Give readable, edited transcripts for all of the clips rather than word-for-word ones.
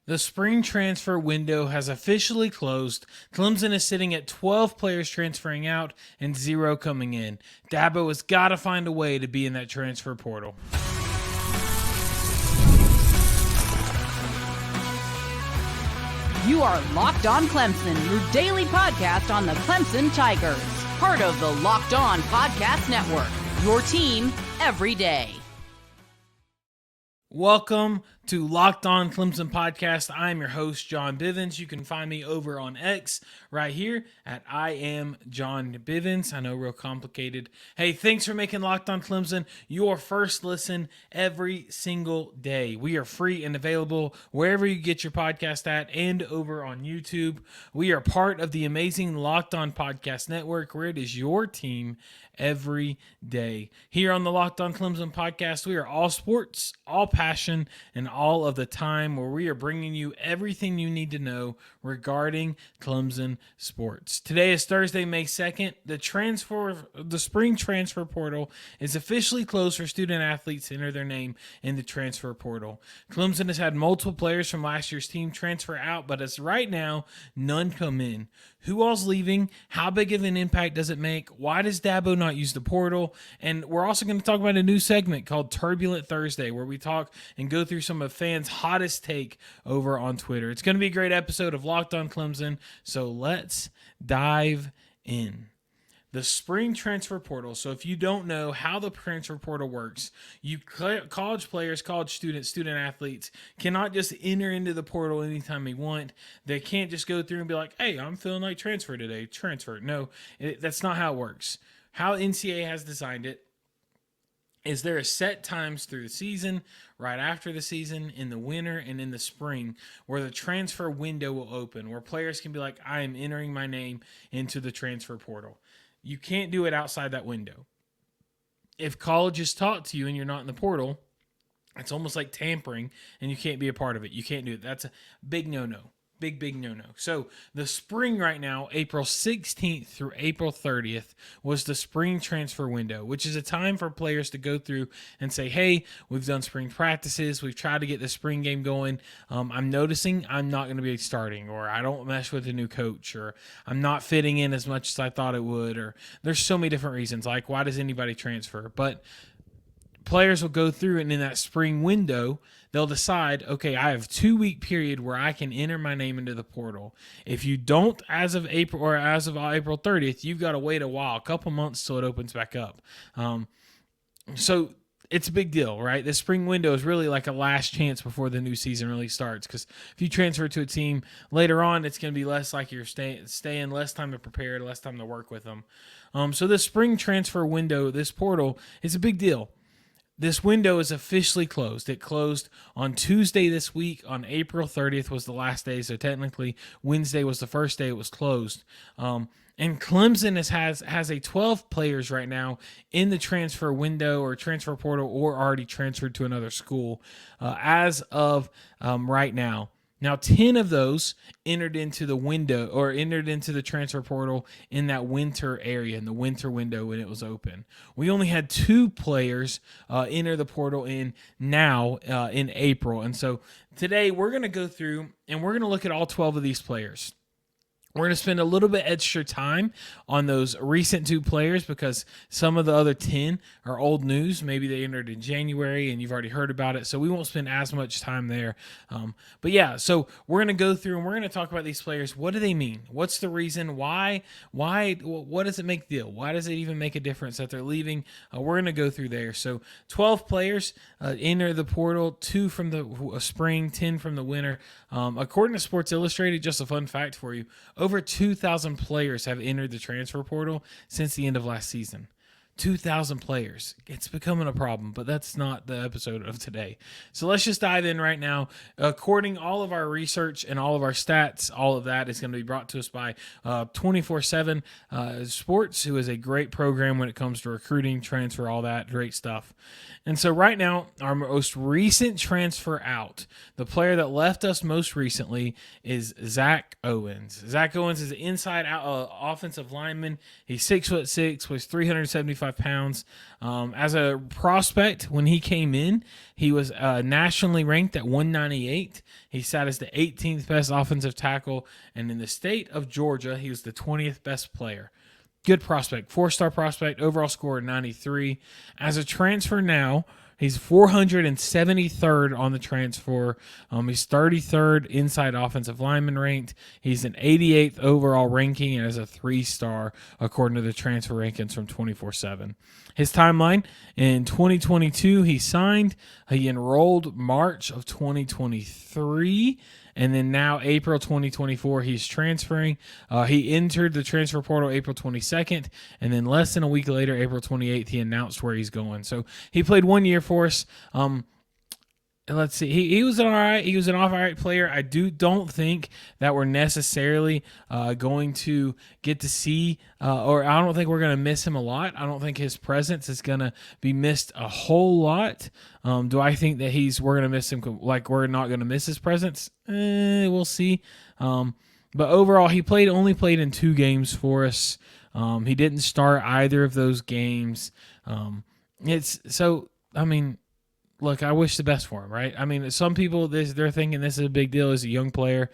The spring transfer window has officially closed. Clemson is sitting at 12 players transferring out and 0 coming in. Dabo has got to find a way to be in that transfer portal. You are Locked On Clemson, your daily podcast on the Clemson Tigers. Part of the Locked On Podcast Network, your team every day. Welcome to Locked On Clemson Podcast. I'm your host, John Bivens. You can find me over on X right here at I am John Bivens. I know, real complicated. Hey, thanks for making Locked On Clemson your first listen every single day. We are free and available wherever you get your podcast at and over on YouTube. We are part of the amazing Locked On Podcast Network, where it is your team every day. Here on the Locked On Clemson Podcast, we are all sports, all passion, and all of the time, where we are bringing you everything you need to know regarding Clemson sports. Today is Thursday, May 2nd. The spring transfer portal is officially closed for student athletes to enter their name in the transfer portal. Clemson has had multiple players from last year's team transfer out, but as right now, none come in. Who all's leaving? How big of an impact does it make? Why does Dabo not use the portal? And we're also going to talk about a new segment called Turbulent Thursday, where we talk and go through some of fans' hottest take over on Twitter. It's going to be a great episode of Locked On Clemson, so let's dive in. The spring transfer portal. So if you don't know how the transfer portal works, college players, college students, student athletes cannot just enter into the portal anytime they want. They can't just go through and be like, hey, I'm feeling like transfer today. Transfer. No, that's not how it works. How NCAA has designed it is there are set times through the season, right after the season, in the winter, and in the spring, where the transfer window will open, where players can be like, I am entering my name into the transfer portal. You can't do it outside that window. If college is taught to you and you're not in the portal, it's almost like tampering, and you can't be a part of it. You can't do it. That's a big no-no. Big no-no. So the spring right now, April 16th through April 30th, was the spring transfer window, which is a time for players to go through and say, hey, we've done spring practices. We've tried to get the spring game going. I'm noticing I'm not going to be starting, or I don't mesh with a new coach, or I'm not fitting in as much as I thought it would, or there's so many different reasons. Like, why does anybody transfer? But players will go through, and in that spring window, they'll decide, okay, I have a 2-week period where I can enter my name into the portal. If you don't, as of April 30th, you've got to wait a while, a couple months till it opens back up. So it's a big deal, right? The spring window is really like a last chance before the new season really starts, because if you transfer to a team later on, it's going to be less like you're staying, less time to prepare, less time to work with them. So the spring transfer window, this portal, is a big deal. This window is officially closed. It closed on Tuesday this week. On April 30th was the last day, so technically Wednesday was the first day it was closed. And Clemson has a 12 players right now in the transfer window or transfer portal, or already transferred to another school as of right now. Now, 10 of those entered into the window, or entered into the transfer portal in that winter area, in the winter window when it was open. We only had 2 players enter the portal in April. And so today we're going to go through and we're going to look at all 12 of these players. We're going to spend a little bit extra time on those recent 2 players, because some of the other 10 are old news. Maybe they entered in January and you've already heard about it, so we won't spend as much time there. But yeah, so we're going to go through and we're going to talk about these players. What do they mean? What's the reason? Why? What does it make a deal? Why does it even make a difference that they're leaving? We're going to go through there. So 12 players enter the portal, 2 from the spring, 10 from the winter. According to Sports Illustrated, just a fun fact for you, over 2,000 players have entered the transfer portal since the end of last season. 2,000 players. It's becoming a problem, but that's not the episode of today. So let's just dive in right now. According all of our research and all of our stats, all of that is going to be brought to us by 24/7 Sports, who is a great program when it comes to recruiting, transfer, all that great stuff. And so right now, our most recent transfer out, the player that left us most recently, is Zach Owens. Zach Owens is an inside out offensive lineman. He's 6'6", weighs 375 185 pounds. As a prospect, when he came in, he was nationally ranked at 198. He sat as the 18th best offensive tackle, and in the state of Georgia, he was the 20th best player. Good prospect, 4-star prospect, overall score 93. As a transfer now, he's 473rd on the transfer. He's 33rd inside offensive lineman ranked. He's an 88th overall ranking and is a 3-star according to the transfer rankings from 24/7. His timeline, in 2022, he signed. He enrolled March of 2023. And then now, April 2024, he's transferring. He entered the transfer portal April 22nd. And then less than a week later, April 28th, he announced where he's going. So he played 1 year for us. Let's see. He was an all right. He was an all right player. I don't think that we're necessarily going to get to see, or I don't think we're going to miss him a lot. I don't think his presence is going to be missed a whole lot. Do I think that we're going to miss him? Like we're not going to miss his presence? We'll see. But overall, he only played in 2 games for us. He didn't start either of those games. Look, I wish the best for him, right? I mean, some people, they're thinking this is a big deal as a young player.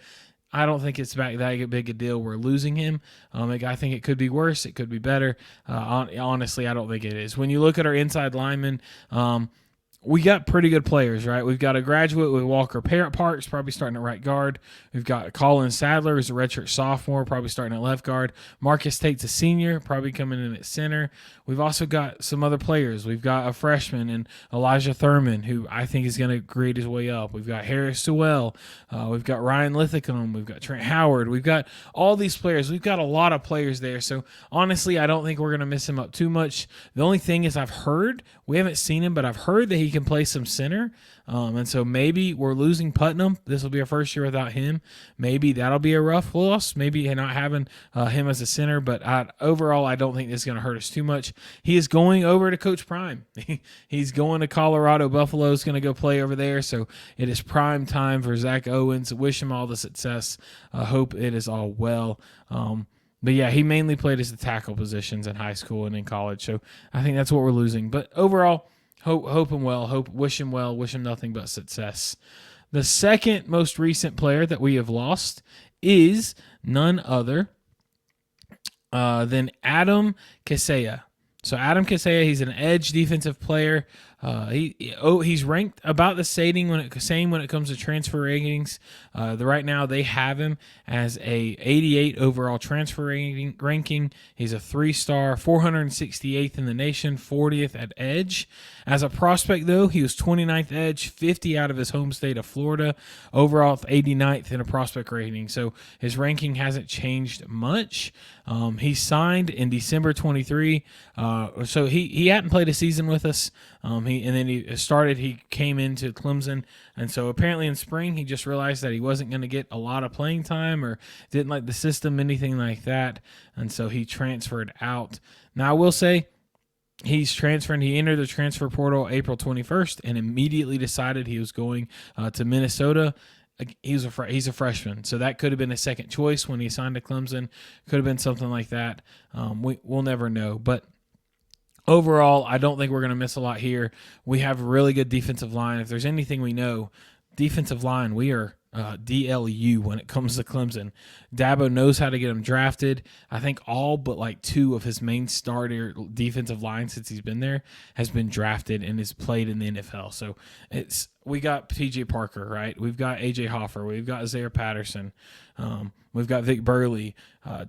I don't think it's that big a deal we're losing him. I think it could be worse. It could be better. Honestly, I don't think it is. When you look at our inside linemen, we got pretty good players, right? We've got a graduate with Walker Parks, probably starting at right guard. We've got Colin Sadler, who's a redshirt sophomore, probably starting at left guard. Marcus Tate's a senior, probably coming in at center. We've also got some other players. We've got a freshman and Elijah Thurman, who I think is going to grade his way up. We've got Harris Sewell. We've got Ryan Lithicum. We've got Trent Howard. We've got all these players. We've got a lot of players there. So, honestly, I don't think we're going to miss him up too much. The only thing is I've heard, we haven't seen him, but I've heard that he can play some center. And so maybe we're losing Putnam. This will be our first year without him. Maybe that'll be a rough loss. Maybe not having him as a center. But overall, I don't think this is going to hurt us too much. He is going over to Coach Prime. He's going to Colorado. Buffalo's going to go play over there. So it is prime time for Zach Owens. Wish him all the success. Hope it is all well. But yeah, he mainly played as the tackle positions in high school and in college. So I think that's what we're losing. But overall, hope him well. Wish him well. Wish him nothing but success. The second most recent player that we have lost is none other than Adam Kaseya. So Adam Kaseya, he's an edge defensive player. He's ranked about the same when it comes to transfer rankings. Right now they have him as a 88 overall transfer ranking. He's a 3-star, 468th in the nation, 40th at edge. As a prospect, though, he was 29th edge, 50 out of his home state of Florida, overall 89th in a prospect rating. So his ranking hasn't changed much. He signed in December 23. So he hadn't played a season with us. He came into Clemson, and so apparently in spring he just realized that he wasn't going to get a lot of playing time or didn't like the system, anything like that, and so he transferred out. Now I will say he's transferring. He entered the transfer portal April 21st and immediately decided he was going to Minnesota. He's a freshman, so that could have been a second choice when he signed to Clemson. Could have been something like that. We'll never know, but overall, I don't think we're going to miss a lot here. We have a really good defensive line. If there's anything we know, defensive line, we are DLU when it comes to Clemson. Dabo knows how to get him drafted. I think all but like 2 of his main starter defensive line since he's been there has been drafted and has played in the NFL. So we got PJ Parker, right? We've got AJ Hoffer. We've got Zaire Patterson. We've got Vic Burley,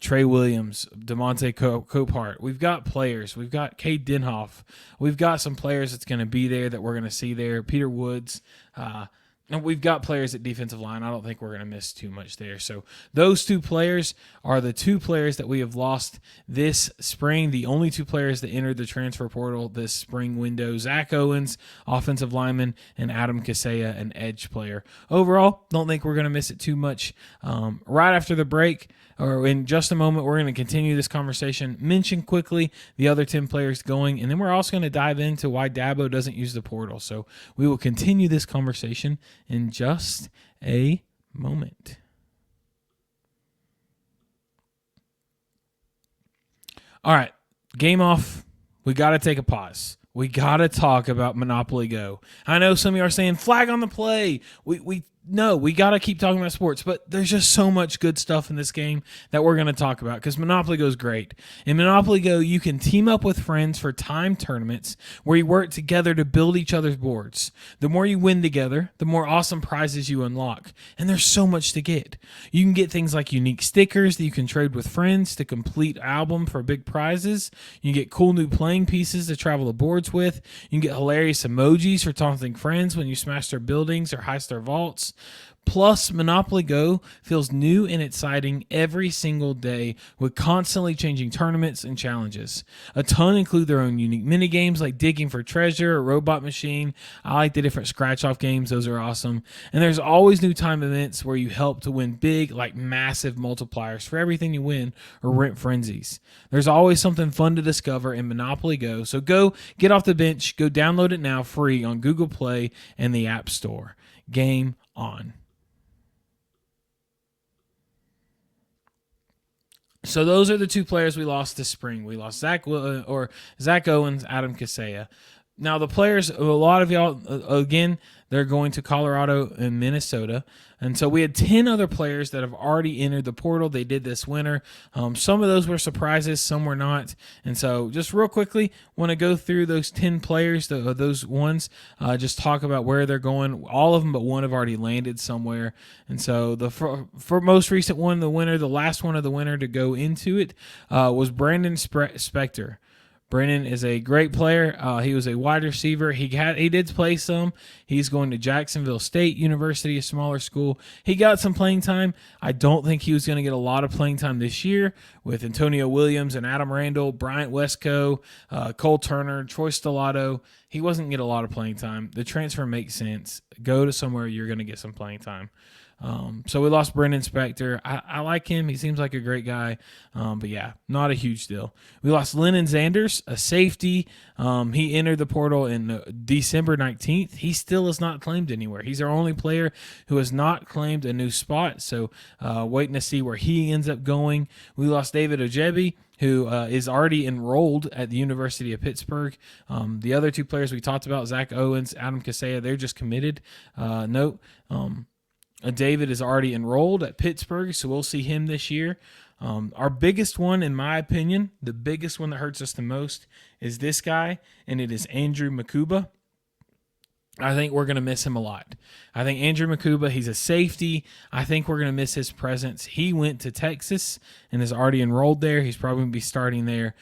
Trey Williams, DeMonte Copart. We've got players. We've got Cade Denhoff. We've got some players that's going to be there that we're going to see there. Peter Woods. And we've got players at defensive line. I don't think we're going to miss too much there. So those 2 players are the 2 players that we have lost this spring. The only 2 players that entered the transfer portal this spring window: Zach Owens, offensive lineman, and Adam Kaseya, an edge player. Overall, don't think we're going to miss it too much. Right after the break, or in just a moment, we're going to continue this conversation, mention quickly the other 10 players going, and then we're also going to dive into why Dabo doesn't use the portal. So we will continue this conversation in just a moment. All right, game off we got to take a pause. We got to talk about Monopoly Go. I know some of you are saying flag on the play. No, we got to keep talking about sports, but there's just so much good stuff in this game that we're going to talk about because Monopoly Go is great. In Monopoly Go, you can team up with friends for timed tournaments where you work together to build each other's boards. The more you win together, the more awesome prizes you unlock. And there's so much to get. You can get things like unique stickers that you can trade with friends to complete album for big prizes. You can get cool new playing pieces to travel the boards with. You can get hilarious emojis for taunting friends when you smash their buildings or heist their vaults. Plus, Monopoly Go feels new and exciting every single day with constantly changing tournaments and challenges. A ton include their own unique mini games like digging for treasure or robot machine. I like the different scratch-off games. Those are awesome. And there's always new time events where you help to win big, like massive multipliers for everything you win or rent frenzies. There's always something fun to discover in Monopoly Go. So go get off the bench. Go download it now free on Google Play and the App Store. Game on. So those are the two players we lost this spring. We lost Zach Owens, Adam Kaseya. Now the players, a lot of y'all, again, they're going to Colorado and Minnesota. And so we had 10 other players that have already entered the portal. They did this winter. Some of those were surprises, some were not. And so just real quickly, want to go through those 10 players, those ones, just talk about where they're going. All of them but one have already landed somewhere. And so the for most recent one, the winner, the last one of the winner to go into it was Brandon Spector. Brennan is a great player. He was a wide receiver. He did play some. He's going to Jacksonville State University, a smaller school. He got some playing time. I don't think he was going to get a lot of playing time this year with Antonio Williams and Adam Randall, Bryant Westco, Cole Turner, Troy Stellato. He wasn't going to get a lot of playing time. The transfer makes sense. Go to somewhere you're going to get some playing time. So we lost Brendan Spector. I like him. He seems like a great guy. But yeah, not a huge deal. We lost Lennon Zanders, a safety. He entered the portal in December 19th. He still is not claimed anywhere. He's our only player who has not claimed a new spot. So waiting to see where he ends up going. We lost David Ojebi, who is already enrolled at the University of Pittsburgh. The other two players we talked about, Zach Owens, Adam Kaseya, they're just committed. David is already enrolled at Pittsburgh, so we'll see him this year. Our biggest one, in my opinion, the biggest one that hurts us the most is this guy, and it is Andrew Makuba. I think we're going to miss him a lot. I think Andrew Makuba, he's a safety. I think we're going to miss his presence. He went to Texas and is already enrolled there. He's probably going to be starting there.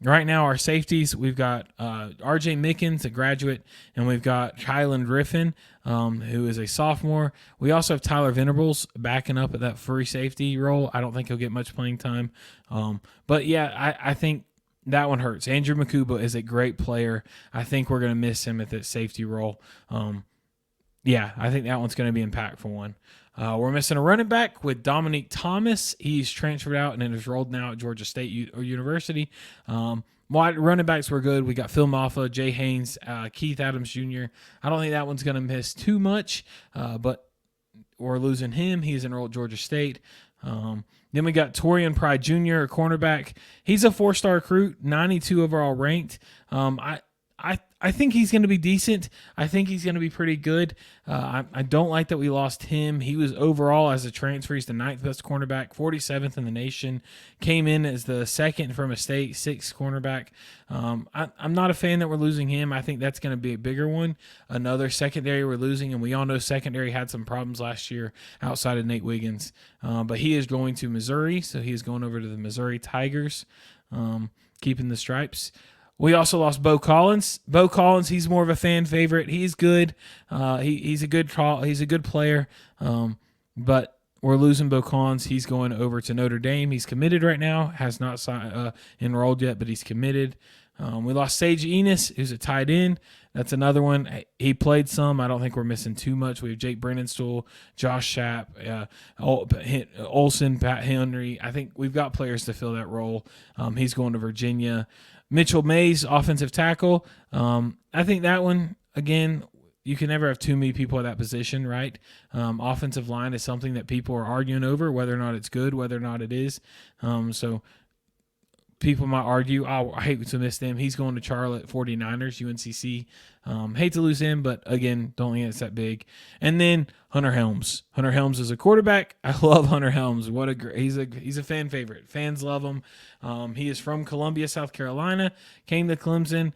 Right now, our safeties, we've got R.J. Mickens, a graduate, and we've got Kylan Griffin, who is a sophomore. We also have Tyler Venables backing up at that free safety role. I don't think he'll get much playing time. But, yeah, I think that one hurts. Andrew Makuba is a great player. I think we're going to miss him at that safety role. Yeah, I think that one's going to be an impactful one. We're missing a running back with Dominique Thomas. He's transferred out and is enrolled now at Georgia State University. Running backs were good. We got Phil Maffa, Jay Haynes, Keith Adams Jr. I don't think that one's going to miss too much, but we're losing him. He's enrolled at Georgia State. Then we got Torian Pride Jr., a cornerback. He's a 4-star recruit, 92 overall ranked. I think he's going to be decent. I think he's going to be pretty good. I don't like that we lost him. He was overall, as a transfer, he's the 9th best cornerback, 47th in the nation. Came in as the second from a state, 6th cornerback. I'm not a fan that we're losing him. I think that's going to be a bigger one. Another secondary we're losing, and we all know secondary had some problems last year outside of Nate Wiggins. But he is going to Missouri, so he is going over to the Missouri Tigers, keeping the stripes. We also lost Bo Collins. Bo Collins, he's more of a fan favorite. He's good. He's a good player. But we're losing Bo Collins. He's going over to Notre Dame. He's committed right now. Has not enrolled yet, but he's committed. We lost Sage Enos, who's a tight end. That's another one. He played some. I don't think we're missing too much. We have Jake Brennanstool, Josh Schapp, Olsen, Pat Henry. I think we've got players to fill that role. He's going to Virginia. Mitchell Mays, offensive tackle. I think that one, again, you can never have too many people at that position, right? Offensive line is something that people are arguing over, whether or not it's good, whether or not it is. So people might argue, oh, I hate to miss them. He's going to Charlotte 49ers, UNCC. Hate to lose him, but again, don't think it's that big. And then Hunter Helms. Hunter Helms is a quarterback. I love Hunter Helms. He's a fan favorite. Fans love him. He is from Columbia, South Carolina. Came to Clemson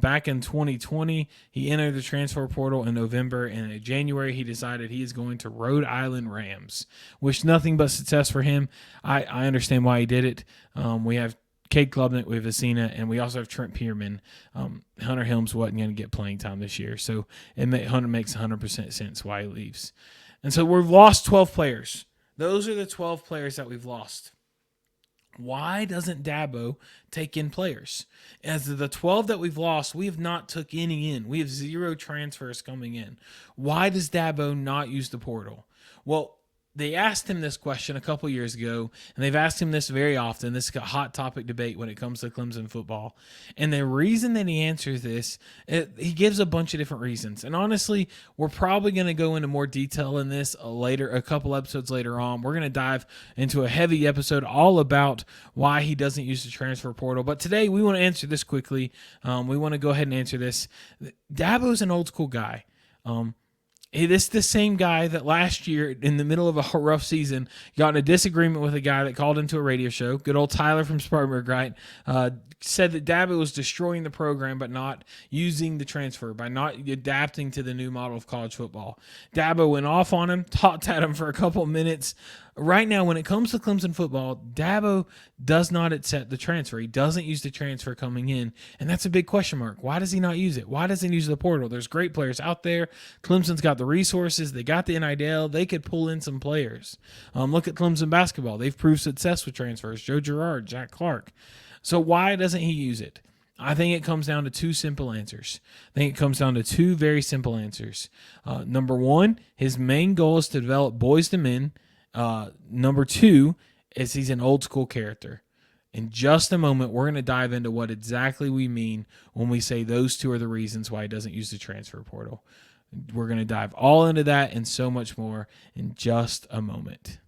back in 2020. He entered the transfer portal in November, and in January he decided he is going to Rhode Island Rams. Wish nothing but success for him. I understand why he did it. We have Cade Klubnik, we have Asina, and we also have Trent Pierman. Hunter Helms wasn't going to get playing time this year, so Hunter makes 100% sense why he leaves. And so we've lost 12 players. Those are the 12 players that we've lost. Why doesn't Dabo take in players? As the 12 that we've lost, we have not took any in. We have 0 transfers coming in. Why does Dabo not use the portal? Well, they asked him this question a couple years ago, and they've asked him this very often. This is a hot topic debate when it comes to Clemson football. And the reason that he answers this, he gives a bunch of different reasons. And honestly, we're probably going to go into more detail in this a couple episodes later on. We're going to dive into a heavy episode all about why he doesn't use the transfer portal. But today, we want to answer this quickly. We want to go ahead and answer this. Dabo's an old school guy. This is the same guy that last year, in the middle of a rough season, got in a disagreement with a guy that called into a radio show. Good old Tyler from Spartanburg, right? Said that Dabo was destroying the program by not using the transfer, by not adapting to the new model of college football. Dabo went off on him, talked at him for a couple of minutes. Right now, when it comes to Clemson football, Dabo does not accept the transfer. He doesn't use the transfer coming in, and that's a big question mark. Why does he not use it? Why doesn't he use the portal? There's great players out there. Clemson's got the resources. They got the NIL. They could pull in some players. Look at Clemson basketball. They've proved success with transfers. Joe Girard, Jack Clark. So why doesn't he use it? I think it comes down to two simple answers. I think it comes down to two very simple answers. Number one, his main goal is to develop boys to men. Number two is he's an old school character. In just a moment, we're going to dive into what exactly we mean when we say those two are the reasons why he doesn't use the transfer portal. We're going to dive all into that and so much more in just a moment.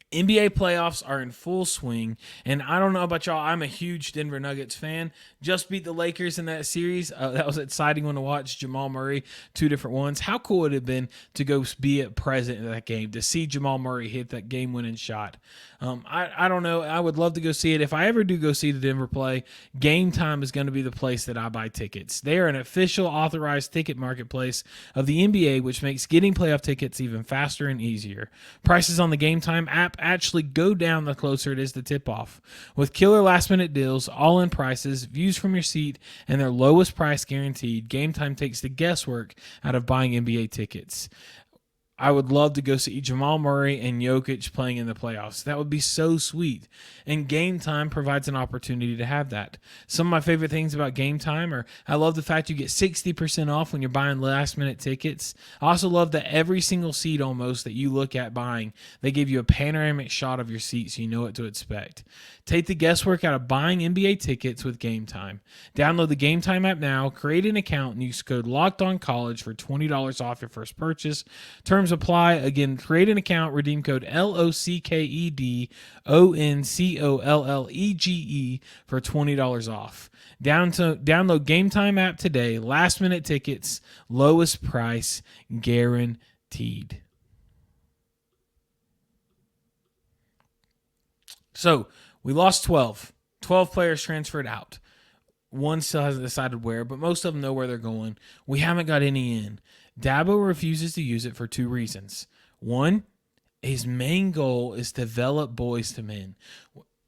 NBA playoffs are in full swing, and I don't know about y'all, I'm a huge Denver Nuggets fan. Just beat the Lakers in that series. That was exciting one to watch. Jamal Murray, 2 different ones. How cool would it have been to go be present in that game, to see Jamal Murray hit that game-winning shot? I don't know. I would love to go see it. If I ever do go see the Denver play, Gametime is going to be the place that I buy tickets. They are an official authorized ticket marketplace of the NBA, which makes getting playoff tickets even faster and easier. Prices on the Gametime app actually go down the closer it is to tip-off. With killer last-minute deals, all-in prices, views from your seat, and their lowest price guaranteed, Gametime takes the guesswork out of buying NBA tickets. I would love to go see Jamal Murray and Jokic playing in the playoffs. That would be so sweet. And Gametime provides an opportunity to have that. Some of my favorite things about Gametime are I love the fact you get 60% off when you're buying last-minute tickets. I also love that every single seat almost that you look at buying, they give you a panoramic shot of your seat so you know what to expect. Take the guesswork out of buying NBA tickets with Gametime. Download the Gametime app now, create an account, and use code LOCKEDONCollege for $20 off your first purchase. Terms apply. Again, create an account, redeem code LOCKEDONCOLLEGE for $20 off. Download Gametime app today. Last minute tickets, lowest price guaranteed. So we lost 12. 12 players transferred out. One still hasn't decided where, but most of them know where they're going. We haven't got any in. Dabo refuses to use it for 2 reasons. One, his main goal is to develop boys to men.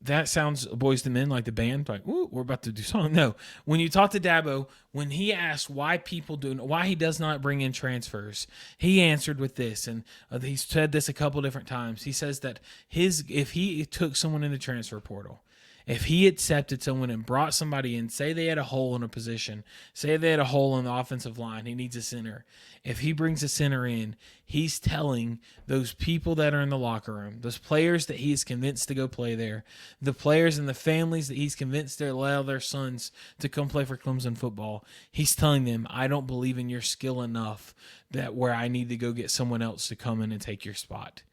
That sounds boys to men like the band, like, ooh, we're about to do something. No. When you talk to Dabo, when he asks why he does not bring in transfers, he answered with this, and he's said this a couple different times. He says that if he took someone in the transfer portal, if he accepted someone and brought somebody in, say they had a hole in a position, say they had a hole in the offensive line, he needs a center. If he brings a center in, he's telling those people that are in the locker room, those players that he's convinced to go play there, the players and the families that he's convinced to allow their sons to come play for Clemson football, he's telling them, I don't believe in your skill enough that where I need to go get someone else to come in and take your spot.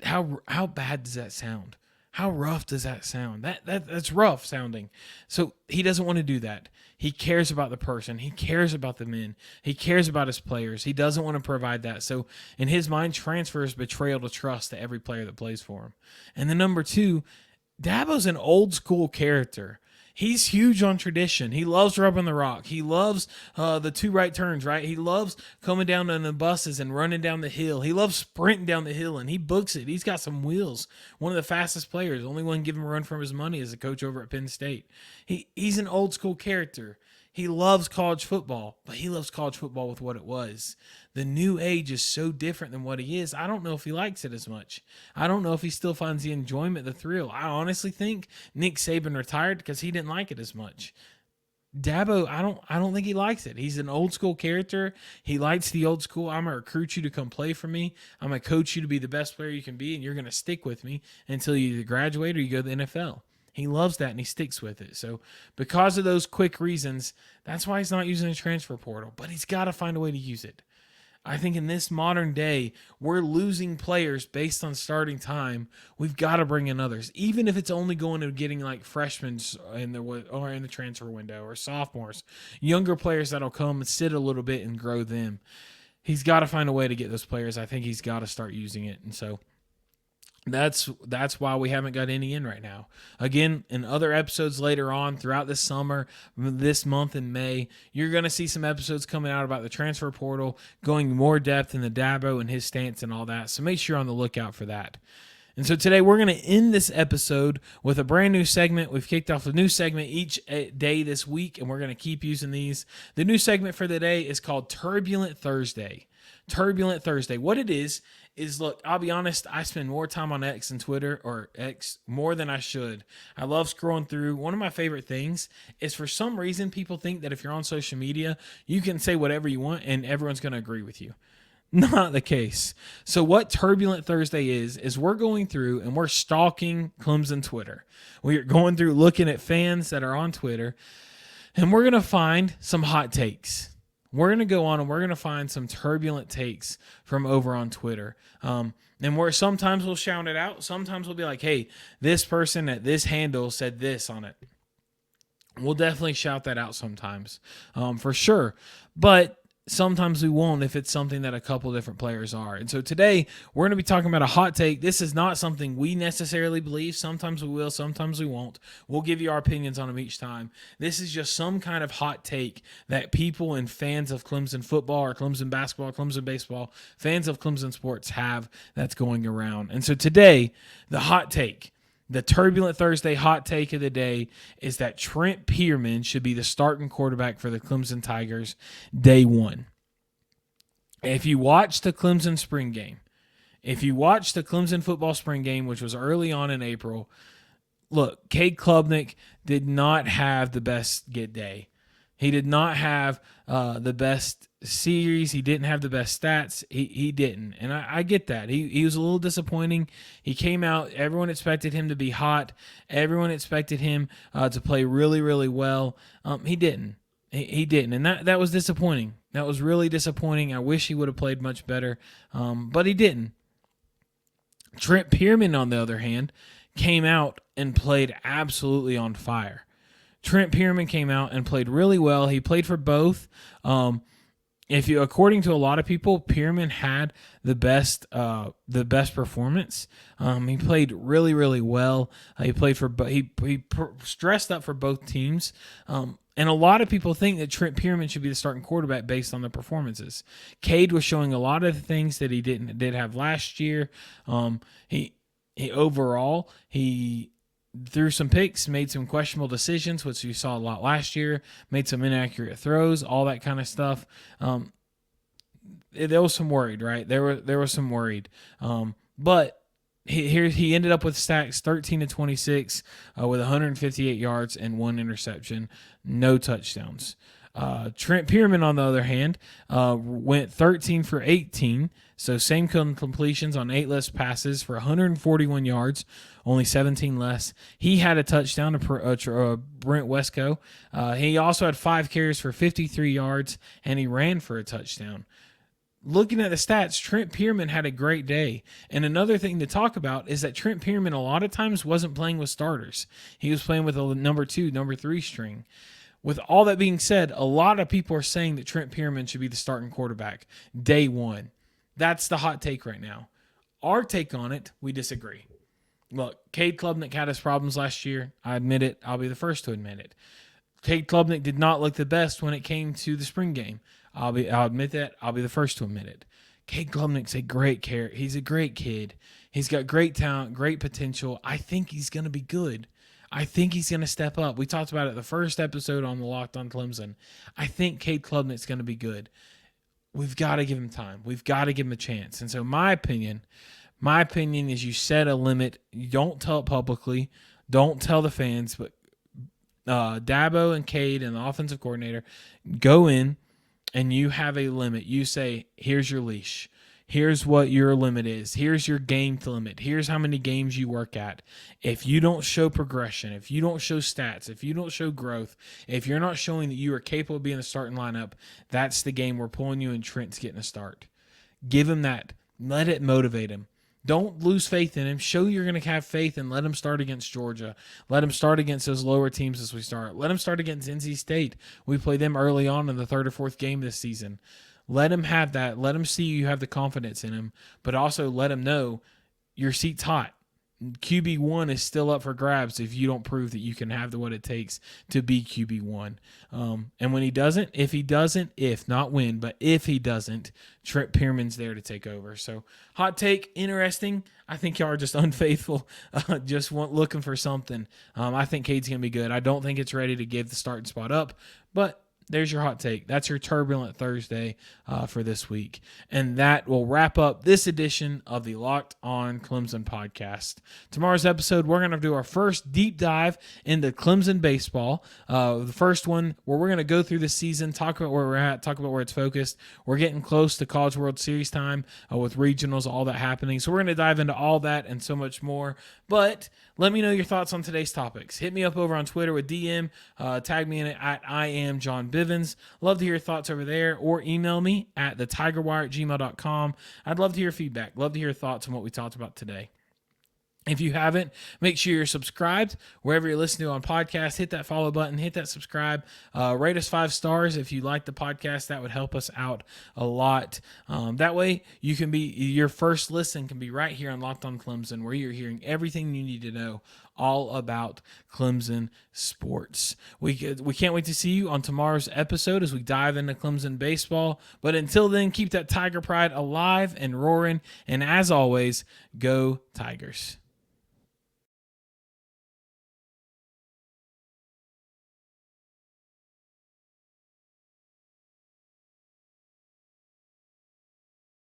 how bad does that sound? How rough does that sound? That's rough sounding. So he doesn't want to do that. He cares about the person. He cares about the men. He cares about his players. He doesn't want to provide that. So in his mind, transfer is betrayal to trust to every player that plays for him. And then number two, Dabo's an old school character. He's huge on tradition. He loves rubbing the rock. He loves the two right turns, right? He loves coming down on the buses and running down the hill. He loves sprinting down the hill, and he books it. He's got some wheels. One of the fastest players. Only one giving him a run for his money is the coach over at Penn State. He's an old school character. He loves college football, but he loves college football with what it was. The new age is so different than what he is. I don't know if he likes it as much. I don't know if he still finds the enjoyment, the thrill. I honestly think Nick Saban retired because he didn't like it as much. Dabo, I don't think he likes it. He's an old school character. He likes the old school. I'm going to recruit you to come play for me. I'm going to coach you to be the best player you can be, and you're going to stick with me until you either graduate or you go to the NFL. He loves that, and he sticks with it. So because of those quick reasons, that's why he's not using the transfer portal. But he's got to find a way to use it. I think in this modern day, we're losing players based on starting time. We've got to bring in others, even if it's only going to getting like freshmen in the transfer window or sophomores, younger players that'll come and sit a little bit and grow them. He's got to find a way to get those players. I think he's got to start using it, and so that's why we haven't got any in right now. Again, in other episodes later on throughout this summer, this month in May, you're going to see some episodes coming out about the transfer portal, going more depth in the Dabo and his stance and all that. So make sure you're on the lookout for that. And so today we're going to end this episode with a brand new segment. We've kicked off a new segment each day this week, and we're going to keep using these. The new segment for the day is called Turbulent Thursday. Turbulent Thursday. What it is, look, I'll be honest, I spend more time on X and Twitter, or X, more than I should. I love scrolling through. One of my favorite things is for some reason people think that if you're on social media, you can say whatever you want and everyone's going to agree with you. Not the case. So what Turbulent Thursday is we're going through and we're stalking Clemson Twitter. We're going through looking at fans that are on Twitter, and we're going to find some hot takes. We're going to go on and we're going to find some turbulent takes from over on Twitter. And sometimes we'll shout it out. Sometimes we'll be like, hey, this person at this handle said this on it. We'll definitely shout that out sometimes, for sure. But sometimes we won't if it's something that a couple different players are. And so today we're going to be talking about a hot take. This is not something we necessarily believe. Sometimes we will, sometimes we won't. We'll give you our opinions on them each time. This is just some kind of hot take that people and fans of Clemson football or Clemson basketball, Clemson baseball, fans of Clemson sports have that's going around. And so today, the hot take, the Turbulent Thursday hot take of the day is that Trent Pearman should be the starting quarterback for the Clemson Tigers day one. If you watch the Clemson spring game, if you watch the Clemson football spring game, which was early on in April, look, Cade Klubnik did not have the best get day. He did not have the best series. He didn't have the best stats. He didn't. And I get that. He was a little disappointing. He came out. Everyone expected him to be hot. Everyone expected him to play really, really well. He didn't. He didn't. And that was disappointing. That was really disappointing. I wish he would have played much better. But he didn't. Trent Pearman, on the other hand, came out and played absolutely on fire. Trent Pearman came out and played really well. He played for both. According to a lot of people, Pearman had the best performance. He played really, really well. He played for he stressed up for both teams. And a lot of people think that Trent Pearman should be the starting quarterback based on the performances. Cade was showing a lot of the things that he did have last year. He threw some picks, made some questionable decisions, which we saw a lot last year, made some inaccurate throws, all that kind of stuff. There was some worried, right? There was some worried. But he ended up with stats 13-26 with 158 yards and 1 interception, no touchdowns. Trent Pearman, on the other hand, went 13 for 18, so same completions on 8 less passes for 141 yards, only 17 less. He had a touchdown to Brent Wesco. He also had 5 carries for 53 yards, and he ran for a touchdown. looking at the stats, Trent Pierman had a great day. And another thing to talk about is that Trent Pierman a lot of times wasn't playing with starters. He was playing with a number 2, number 3 string. With all that being said, a lot of people are saying that Trent Pierman should be the starting quarterback day one. That's the hot take right now. Our take on it, we disagree. Look, Cade Klubnik had his problems last year. I admit it. I'll be the first to admit it. Cade Klubnik did not look the best when it came to the spring game. I'll admit that. I'll be the first to admit it. Cade Klubnik's a great character. He's a great kid. He's got great talent, great potential. I think he's going to be good. I think he's going to step up. We talked about it the first episode on the Locked on Clemson. I think Cade Klubnik's going to be good. We've got to give him time. We've got to give him a chance. And so my opinion is you set a limit. You don't tell it publicly. Don't tell the fans. But Dabo and Cade and the offensive coordinator go in and you have a limit. You say, here's your leash. Here's what your limit is. Here's your game limit. Here's how many games you work at. If you don't show progression, if you don't show stats, if you don't show growth, if you're not showing that you are capable of being the starting lineup, that's the game we're pulling you and Trent's getting a start. Give him that. Let it motivate him. Don't lose faith in him. Show you're going to have faith and let him start against Georgia. Let him start against those lower teams as we start. Let him start against NC State. We play them early on in the 3rd or 4th game this season. Let him have that. Let him see you have the confidence in him, but also let him know your seat's hot. QB1 is still up for grabs if you don't prove that you can have what it takes to be QB1. And when he doesn't, if not when, but if he doesn't, Trent Pierman's there to take over. So hot take, interesting. I think y'all are just unfaithful, looking for something. I think Cade's going to be good. I don't think it's ready to give the starting spot up, but there's your hot take. That's your Turbulent Thursday for this week. And that will wrap up this edition of the Locked on Clemson podcast. Tomorrow's episode, we're going to do our first deep dive into Clemson baseball. The first one where we're going to go through the season, talk about where we're at, talk about where it's focused. We're getting close to College World Series time with regionals, all that happening. So we're going to dive into all that and so much more. But let me know your thoughts on today's topics. Hit me up over on Twitter with DM. Tag me in it at I am John Bivens. Love to hear your thoughts over there, or email me at thetigerwire@gmail.com. I'd love to hear feedback. Love to hear your thoughts on what we talked about today. If you haven't, make sure you're subscribed wherever you're listening to on podcasts. Hit that follow button, hit that subscribe, rate us 5 stars if you like the podcast. That would help us out a lot. That way you can your first listen can be right here on Locked on Clemson, where you're hearing everything you need to know all about Clemson sports. We can't wait to see you on tomorrow's episode as we dive into Clemson baseball. But until then, keep that Tiger pride alive and roaring. And as always, go Tigers.